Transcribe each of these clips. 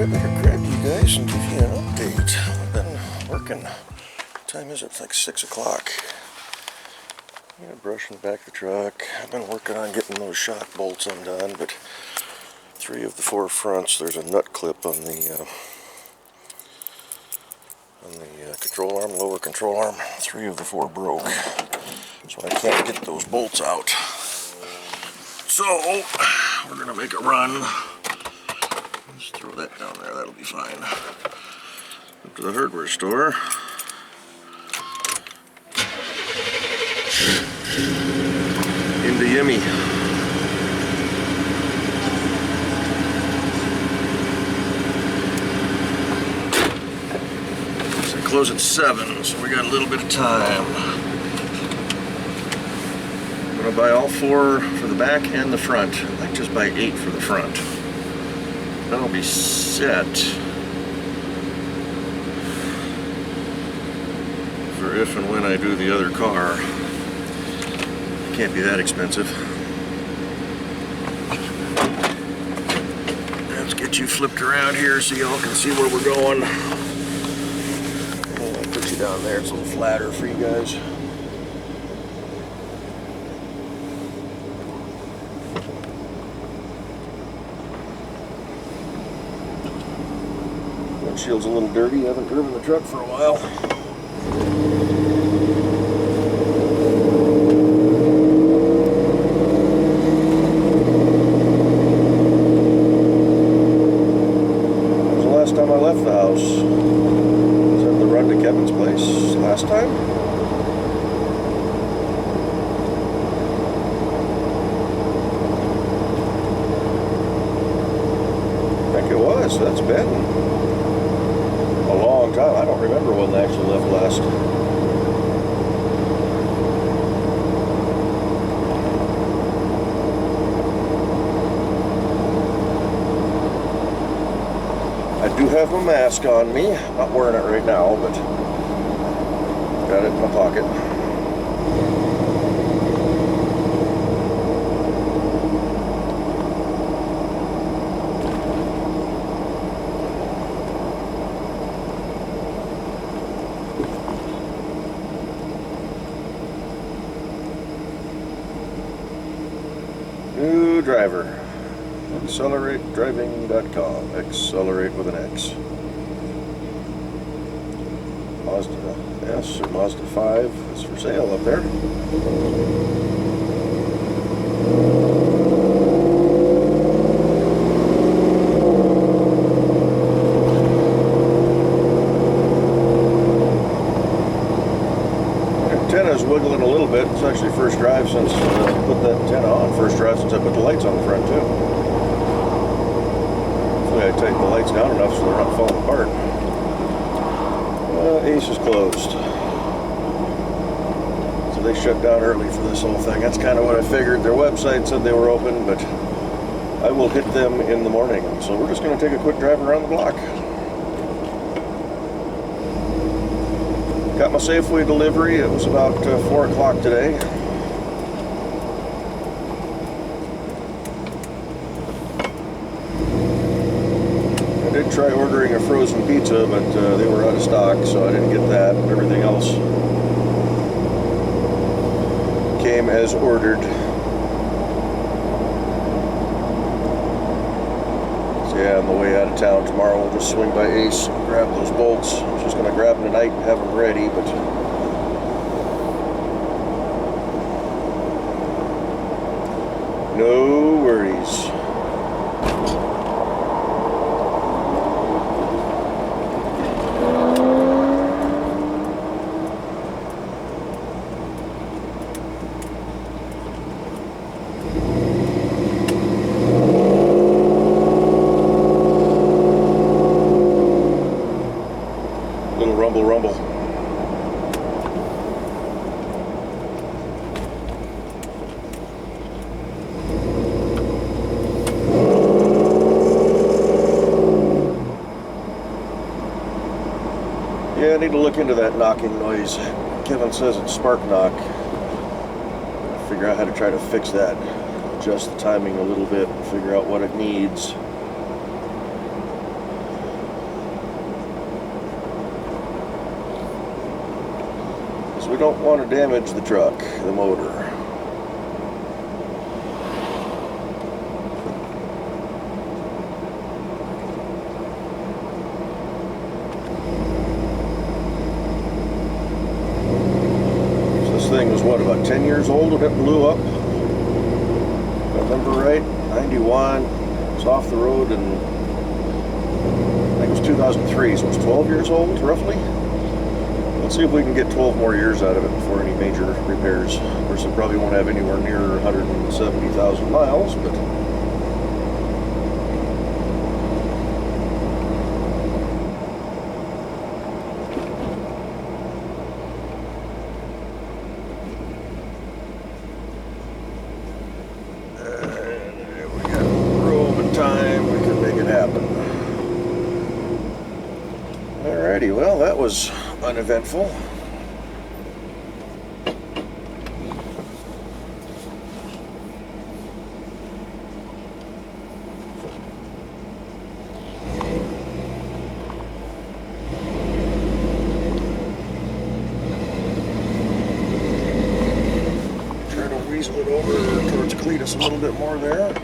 I better grab you guys and give you an update. I've been working. What time is it? It's like 6 o'clock. I'm gonna brush in the back of the truck. I've been working on getting those shock bolts undone, but 3 of the 4 fronts, there's a nut clip on the control arm, lower control arm. 3 of the 4 broke, so I can't get those bolts out. So we're gonna make a run. Just throw that down there, that'll be fine. Up to the hardware store. Into Yummy. So I close at 7, so we got a little bit of time. I'm gonna buy all 4 for the back and the front. I might just buy 8 for the front. That'll be set for if and when I do the other car. Can't be that expensive. Let's get you flipped around here so y'all can see where we're going. I'll put you down there, it's a little flatter for you guys. Windshield's a little dirty, I haven't driven the truck for a while. Last time I left the house, was that the run to Kevin's place last time? I think it was. That's been a long time. I don't remember when they actually left last. I do have a mask on me. I'm not wearing it right now, but got it in my pocket. New driver. AccelerateDriving.com. Accelerate with an X. Mazda S or Mazda 5 is for sale up there. Antenna's wiggling a little bit. It's actually first drive since I put that antenna on. First drive since I put the lights on the front too. I tighten the lights down enough so they're not falling apart. Ace is closed. So they shut down early for this whole thing. That's kind of what I figured. Their website said they were open, but I will hit them in the morning. So we're just going to take a quick drive around the block. Got my Safeway delivery. It was about 4 o'clock today. I did try ordering a frozen pizza, but they were out of stock, so I didn't get that. Everything else came as ordered. So yeah, on the way out of town tomorrow, we'll just swing by Ace and grab those bolts. I was just going to grab them tonight and have them ready, but no worries. Rumble. Yeah, I need to look into that knocking noise. Kevin says it's spark knock. Figure out how to try to fix that. Adjust the timing a little bit and figure out what it needs. don't want to damage the truck, the motor. So this thing was what, about 10 years old when it blew up? If I remember right, 91. It's off the road, and I think it was 2003, so it's 12 years old, roughly. Let's see if we can get 12 more years out of it before any major repairs. Of course, it probably won't have anywhere near 170,000 miles, but we got room and time. We can make it happen. Alrighty, well, that was uneventful. Try to weasel it over towards Cletus a little bit more there.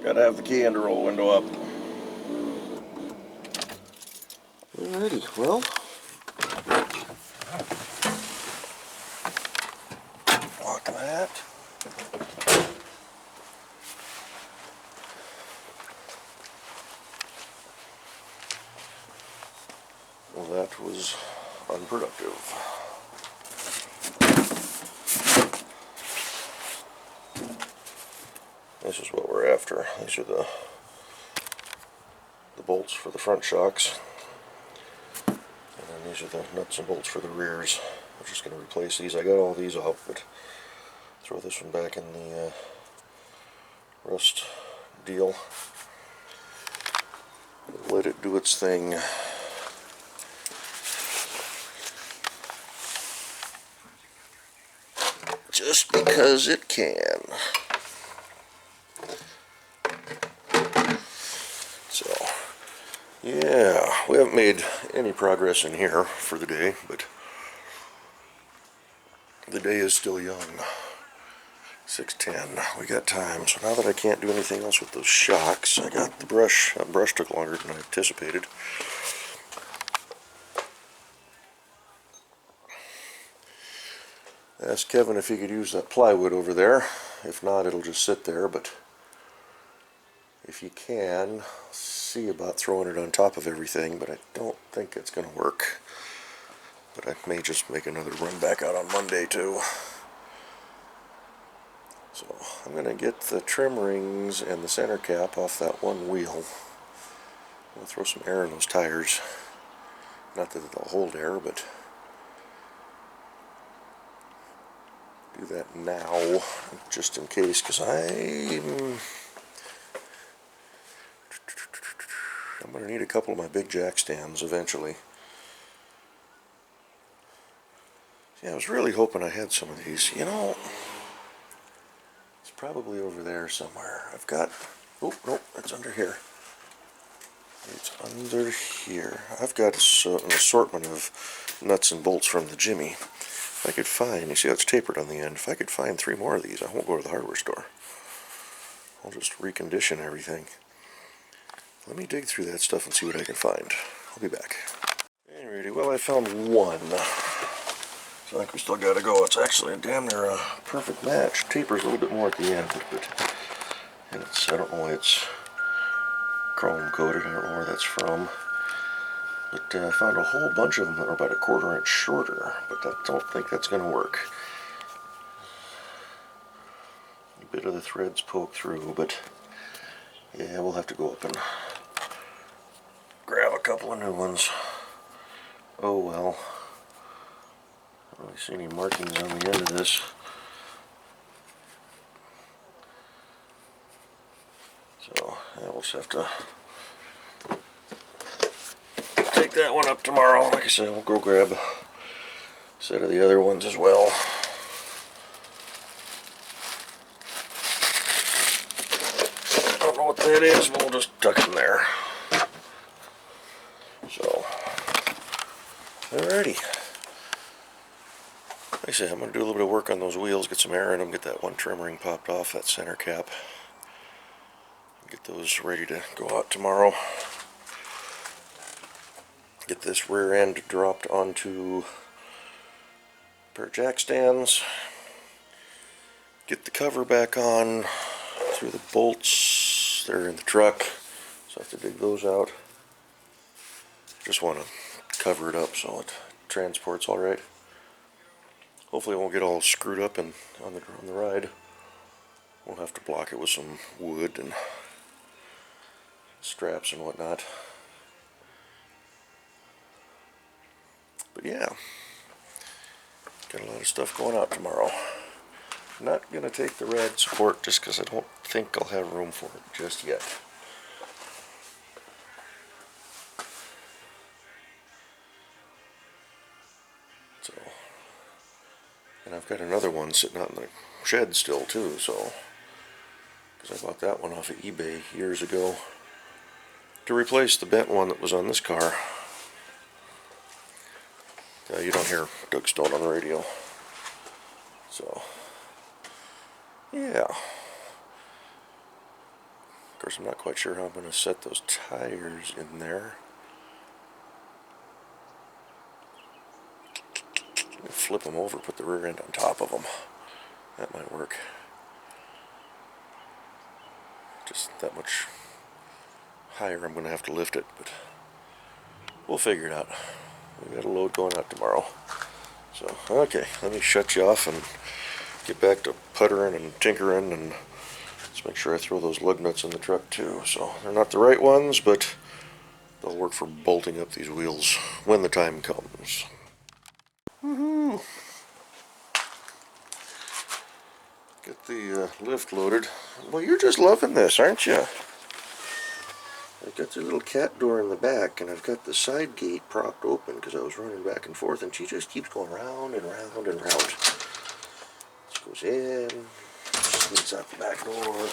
Gotta have the key and the roll window up. Alrighty, well. Lock that. Well, that was unproductive. This is what we're after. These are the bolts for the front shocks, and then these are the nuts and bolts for the rears. I'm just going to replace these. I got all these off, but throw this one back in the rust deal. Let it do its thing. Just because it can. So, yeah, we haven't made any progress in here for the day, but the day is still young. 6:10. We got time. So now that I can't do anything else with those shocks, I got the brush. That brush took longer than I anticipated. Asked Kevin if he could use that plywood over there. If not, it'll just sit there, but if you can, see about throwing it on top of everything, but I don't think it's going to work. But I may just make another run back out on Monday too. So I'm going to get the trim rings and the center cap off that one wheel. I'll throw some air in those tires. Not that they'll hold air, but do that now, just in case, because I'm going to need a couple of my big jack stands eventually. Yeah, I was really hoping I had some of these. You know, it's probably over there somewhere. I've got, oh, nope, it's under here. It's under here. I've got an assortment of nuts and bolts from the Jimmy. If I could find, you see how it's tapered on the end, if I could find 3 more of these, I won't go to the hardware store. I'll just recondition everything. Let me dig through that stuff and see what I can find. I'll be back. Alrighty, well, I found one. So I think we still gotta go. It's actually a damn near a perfect match. Tapers a little bit more at the end, but it's, I don't know why it's chrome coated. I don't know where that's from. But I found a whole bunch of them that are about 1/4 inch shorter, but I don't think that's going to work. A bit of the threads poke through, but yeah, we'll have to go up and grab a couple of new ones. Oh well. I don't really see any markings on the end of this. So yeah, we'll just have to take that one up tomorrow. Like I said, we'll go grab a set of the other ones as well. it is, we'll just tuck it in there. So, alrighty. Like I say, I'm going to do a little bit of work on those wheels, get some air in them, get that one trim ring popped off, that center cap. Get those ready to go out tomorrow. Get this rear end dropped onto a pair of jack stands. Get the cover back on through the bolts. They're in the truck, so I have to dig those out. Just want to cover it up so it transports all right. Hopefully it won't get all screwed up on the ride. We'll have to block it with some wood and straps and whatnot. But yeah, got a lot of stuff going out tomorrow. Not going to take the rad support just because I don't think I'll have room for it just yet. So, and I've got another one sitting out in the shed still too, so, because I bought that one off of eBay years ago to replace the bent one that was on this car. You don't hear Doug Stone on the radio. So, yeah. Of course, I'm not quite sure how I'm going to set those tires in there. Flip them over, put the rear end on top of them. That might work. Just that much higher I'm going to have to lift it, but we'll figure it out. We got a load going out tomorrow. So, okay, let me shut you off and get back to puttering and tinkering, and let's make sure I throw those lug nuts in the truck too. So, they're not the right ones, but they'll work for bolting up these wheels when the time comes. Woohoo! Get the lift loaded. Well, you're just loving this, aren't you? I've got the little cat door in the back, and I've got the side gate propped open because I was running back and forth, and she just keeps going round and round and round. She goes in, sneaks out the back door.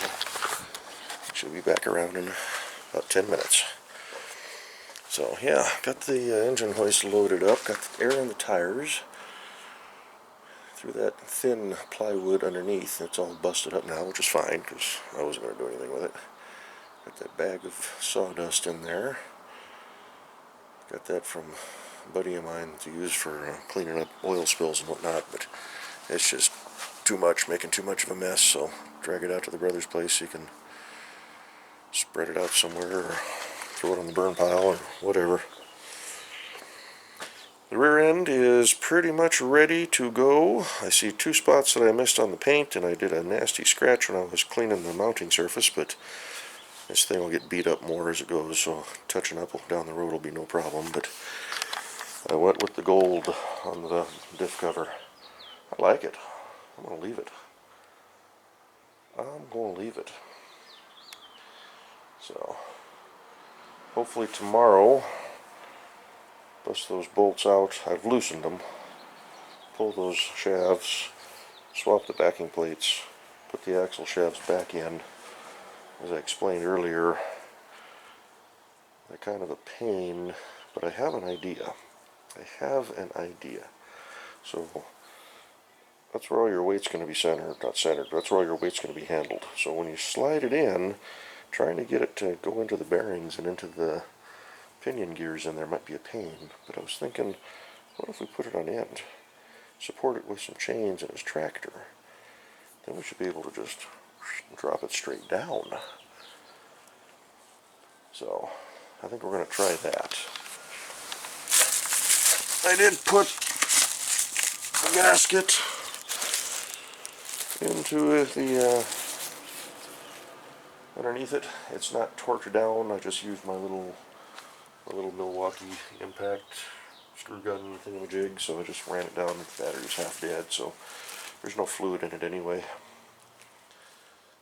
She'll be back around in about 10 minutes. So, yeah, got the engine hoist loaded up, got the air in the tires. Through that thin plywood underneath, it's all busted up now, which is fine because I wasn't going to do anything with it. Got that bag of sawdust in there. Got that from a buddy of mine to use for cleaning up oil spills and whatnot, but it's just too much, making too much of a mess, so drag it out to the brother's place so you can spread it out somewhere or throw it on the burn pile or whatever. The rear end is pretty much ready to go. I see two spots that I missed on the paint, and I did a nasty scratch when I was cleaning the mounting surface, but this thing will get beat up more as it goes, so touching up down the road will be no problem. But I went with the gold on the diff cover. I like it. I'm going to leave it. I'm going to leave it. So, hopefully tomorrow, bust those bolts out. I've loosened them. Pull those shafts, swap the backing plates, put the axle shafts back in. As I explained earlier, they're kind of a pain, but I have an idea. So that's where all your weight's going to be centered, not centered, that's where all your weight's going to be handled. So when you slide it in, trying to get it to go into the bearings and into the pinion gears in there might be a pain. But I was thinking, what if we put it on end, support it with some chains and its tractor? Then we should be able to just drop it straight down. So I think we're going to try that. I did put the gasket into the underneath it. It's not torqued down. I just used my little Milwaukee impact screw gun thingamajig, so I just ran it down. The battery's half dead, so there's no fluid in it anyway.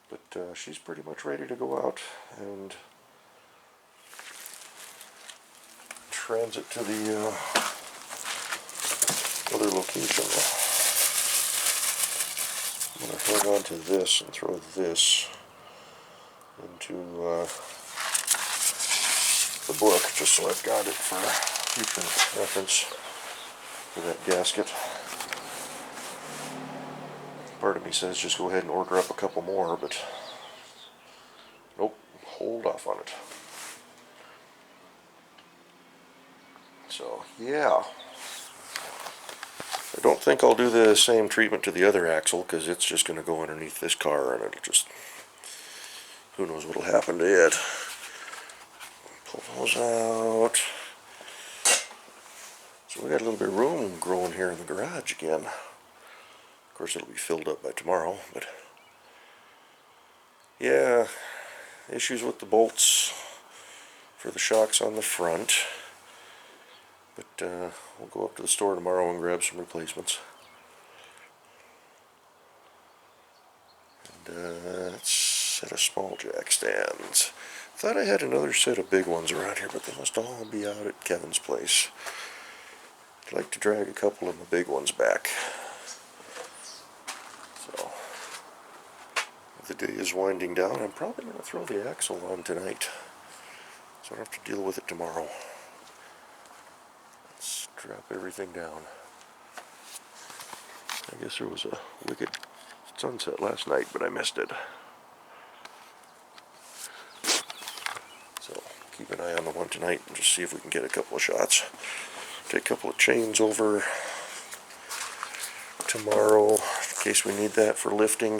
But she's pretty much ready to go out and transit to the other location. I'm going to hang on to this and throw this in into the book, just so I've got it for future reference for that gasket. Part of me says just go ahead and order up a couple more, but nope, hold off on it. So yeah, I don't think I'll do the same treatment to the other axle, because it's just going to go underneath this car and it'll just, who knows what'll happen to it. Pull those out. So we got a little bit of room growing here in the garage again. Of course it'll be filled up by tomorrow, but yeah, issues with the bolts for the shocks on the front. But we'll go up to the store tomorrow and grab some replacements. And let's set of small jack stands. Thought I had another set of big ones around here, but they must all be out at Kevin's place. I'd like to drag a couple of the big ones back. So, the day is winding down. I'm probably going to throw the axle on tonight, so I don't have to deal with it tomorrow. Let's drop everything down. I guess there was a wicked sunset last night, but I missed it. So keep an eye on the one tonight and just see if we can get a couple of shots. Take a couple of chains over tomorrow in case we need that for lifting.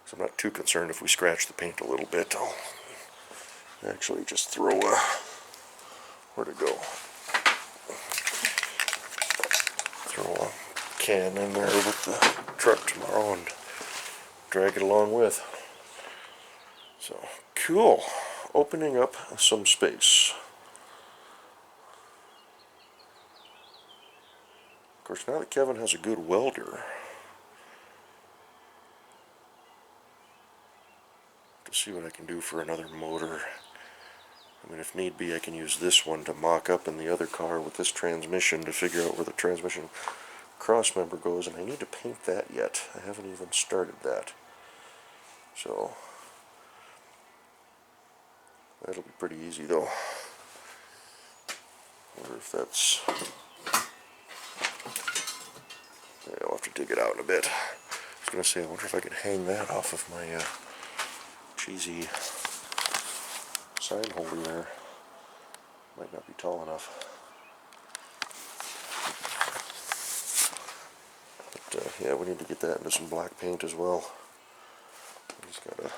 So I'm not too concerned if we scratch the paint a little bit. I'll actually just throw a, where'd it go? Throw a can in there with the truck tomorrow and drag it along with. So cool, opening up some space. Of course, now that Kevin has a good welder, to see what I can do for another motor. I mean, if need be, I can use this one to mock up in the other car with this transmission to figure out where the transmission cross member goes, and I need to paint that yet. I haven't even started that. So that'll be pretty easy though. Wonder if that's, yeah, I'll have to dig it out in a bit. I was gonna say, I wonder if I could hang that off of my cheesy sign holder there. Might not be tall enough. But yeah, we need to get that into some black paint as well. It's got a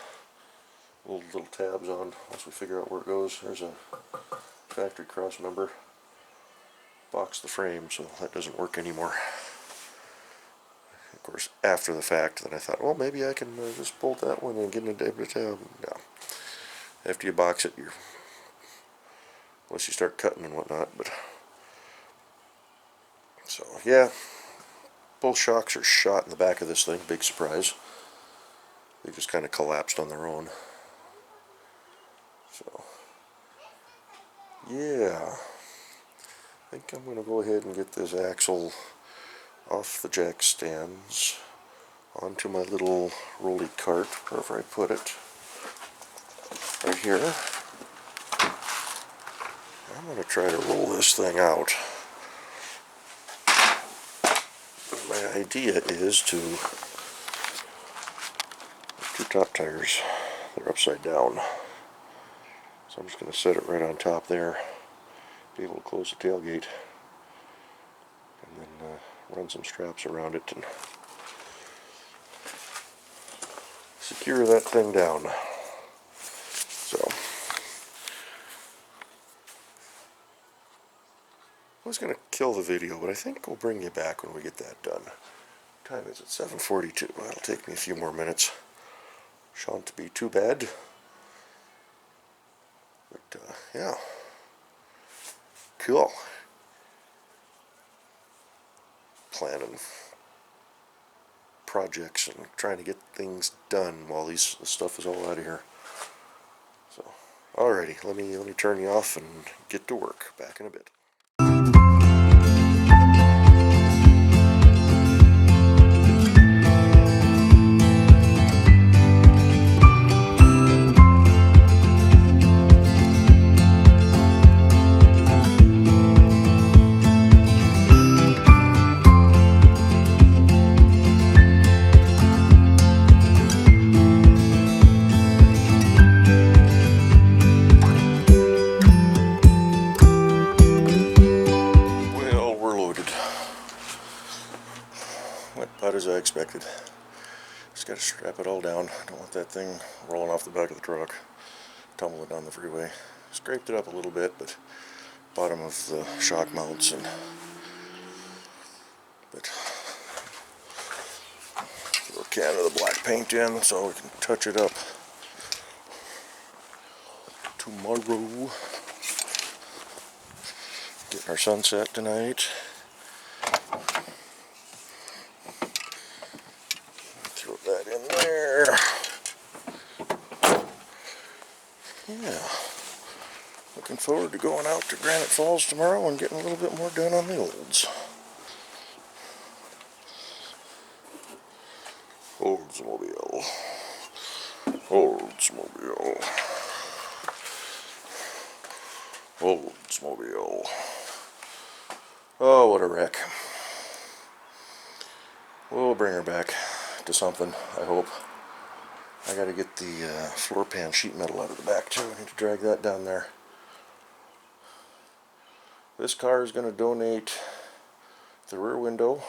little tabs on once we figure out where it goes. There's a factory cross member. Box the frame, so that doesn't work anymore. Of course, after the fact, then I thought, well, maybe I can just bolt that one and get into the tab. No. After you box it, unless you start cutting and whatnot. But so yeah, both shocks are shot in the back of this thing. Big surprise. They just kind of collapsed on their own. So yeah, I think I'm going to go ahead and get this axle off the jack stands onto my little rolly cart, wherever I put it. Right here. I'm going to try to roll this thing out. My idea is to, two top tires, they're upside down. So I'm just going to set it right on top there, be able to close the tailgate, and then run some straps around it and secure that thing down. So I was going to kill the video, but I think we'll bring you back when we get that done. Time is at 7:42. That'll take me a few more minutes. Shan't be too bad. But yeah, cool. Planning projects and trying to get things done while this stuff is all out of here. So, alrighty, let me turn you off and get to work. Back in a bit. expected. Just got to strap it all down. Don't want that thing rolling off the back of the truck, tumbling down the freeway. Scraped it up a little bit, but bottom of the shock mounts and throw a can of the black paint in so we can touch it up tomorrow. Getting our sunset tonight. Throw that in there. Yeah. Looking forward to going out to Granite Falls tomorrow and getting a little bit more done on the olds. Oldsmobile. Oldsmobile. Oldsmobile. Oh, what a wreck. We'll bring her back to something, I hope. I gotta get the floor pan sheet metal out of the back too. I need to drag that down there. This car is going to donate the rear window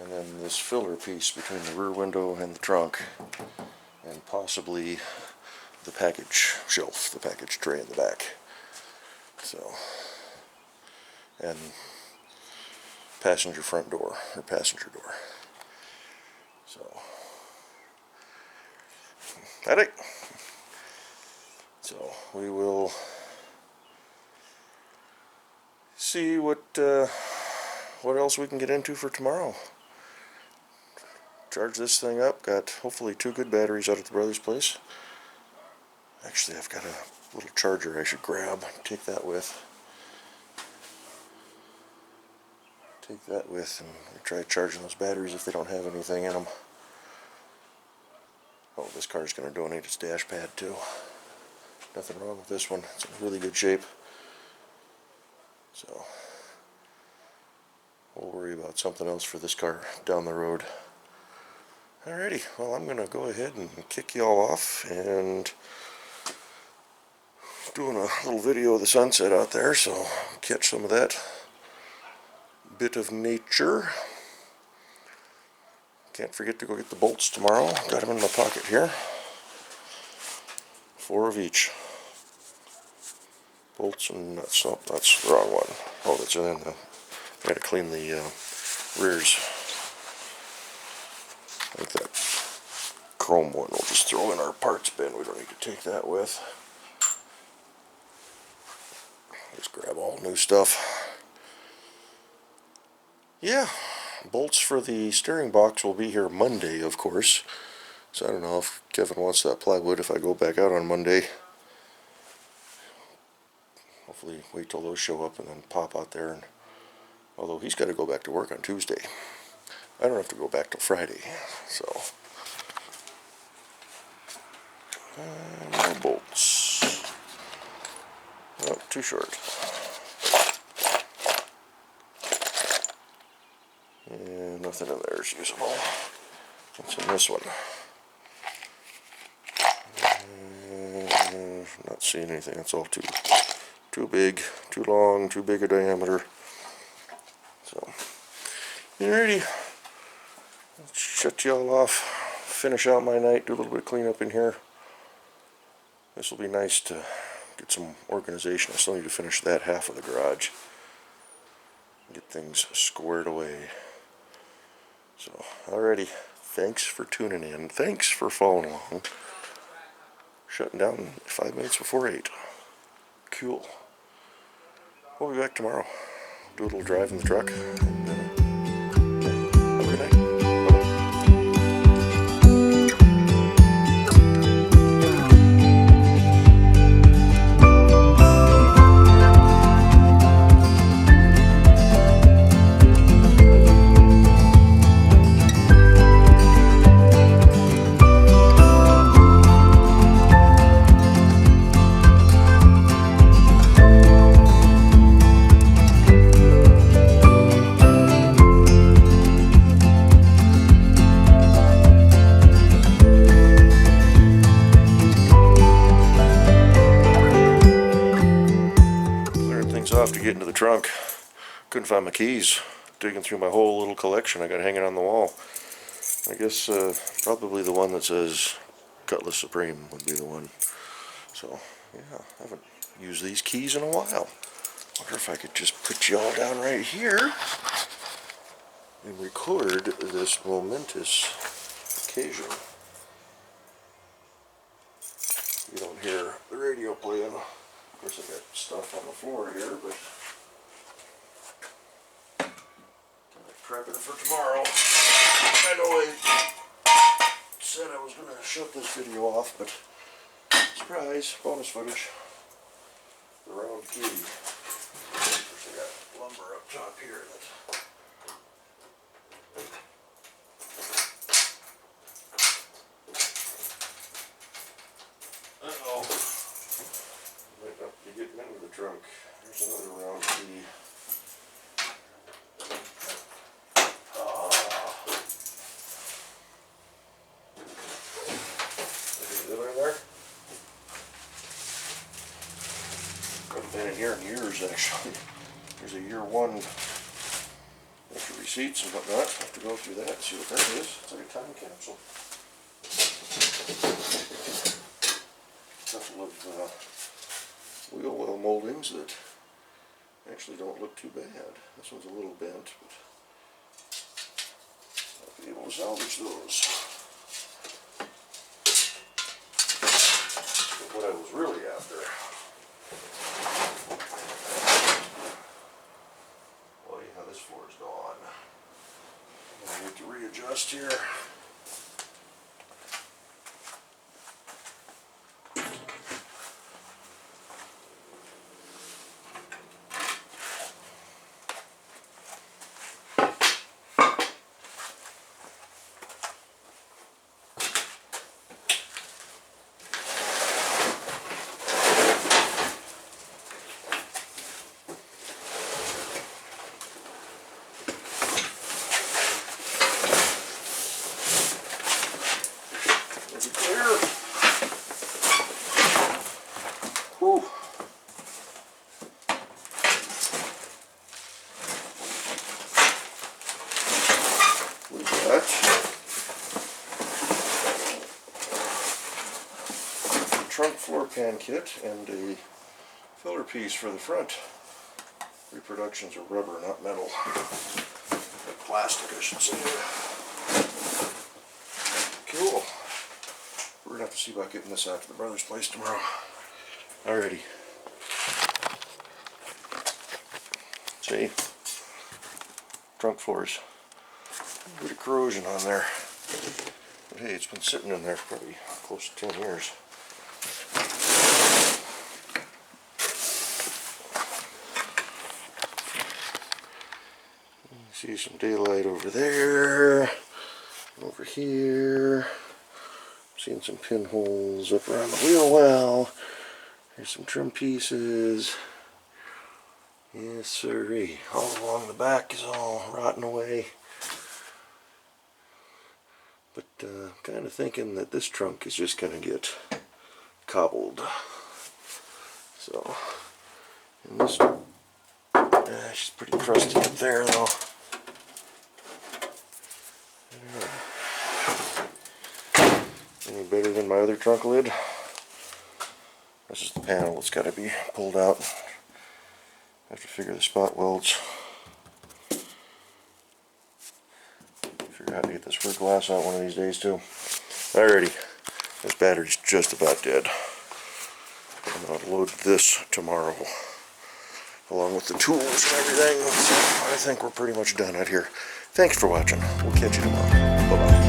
and then this filler piece between the rear window and the trunk, and possibly the package shelf, the package tray in the back. So, and passenger front door, or passenger door. So, alright. So we will see what else we can get into for tomorrow. Charge this thing up. Got hopefully 2 good batteries out at the brother's place. Actually, I've got a little charger I should grab. Take that with. And try charging those batteries if they don't have anything in them. Oh, this car's going to donate its dash pad too. Nothing wrong with this one. It's in really good shape. So, we'll worry about something else for this car down the road. Alrighty, well, I'm going to go ahead and kick y'all off and doing a little video of the sunset out there, so catch some of that bit of nature. Can't forget to go get the bolts tomorrow. Got them in my pocket here. 4 of each. Bolts and nuts. Oh, that's the wrong one. Oh, that's in the... I gotta clean the rears. I think that chrome one we'll just throw in our parts bin. We don't need to take that with. Just grab all new stuff. Yeah, bolts for the steering box will be here Monday, of course. So I don't know if Kevin wants that plywood if I go back out on Monday. Hopefully wait till those show up and then pop out there. And although he's got to go back to work on Tuesday. I don't have to go back till Friday. So more bolts. Oh, too short. And nothing in there is usable. What's in this one? Not seeing anything. It's all too big, too long, too big a diameter. So, alrighty. Let's shut y'all off. Finish out my night. Do a little bit of cleanup in here. This will be nice to get some organization. I still need to finish that half of the garage. Get things squared away. So, alrighty. Thanks for tuning in. Thanks for following along. Shutting down 5 minutes before 8. Cool. We'll be back tomorrow. Do a little drive in the truck. And, have a good night. Off to get into the trunk. Couldn't find my keys. digging through my whole little collection I got hanging on the wall. I guess probably the one that says Cutlass Supreme would be the one. So, yeah, I haven't used these keys in a while. Wonder if I could just put you all down right here and record this momentous occasion. You don't hear the radio playing. Of course, I got stuff on the floor here, but prepping for tomorrow. I know I said I was going to shut this video off, but surprise, bonus footage. The round key. Of course, I got lumber up top here that might not be getting into the trunk. There's another round key. Been in here in years, actually. There's a year one extra receipts and whatnot. I have to go through that and see what that is. It's like a time capsule. A couple of wheel well moldings that actually don't look too bad. This one's a little bent, but I'll be able to salvage those. But what I was really after, this floor is gone. I need to readjust here. Trunk floor pan kit and a filler piece for the front. Reproductions are rubber, not metal. Or plastic, I should say. Cool. We're gonna have to see about getting this out to the brother's place tomorrow. Alrighty. See? Trunk floors. A bit of corrosion on there. But hey, it's been sitting in there for probably close to 10 years. See some daylight over there, over here. Seeing some pinholes up around the wheel well. There's some trim pieces. Yes, sirree. All along the back is all rotting away. But kind of thinking that this trunk is just going to get cobbled. So, and this, she's pretty crusty up there though. Any better than my other trunk lid? This is the panel that's got to be pulled out. I have to figure the spot welds. Figure out how to get this rear glass out one of these days too. Alrighty, this battery's just about dead. I'm going to load this tomorrow, along with the tools and everything. So I think we're pretty much done out here. Thanks for watching. We'll catch you tomorrow. Bye-bye.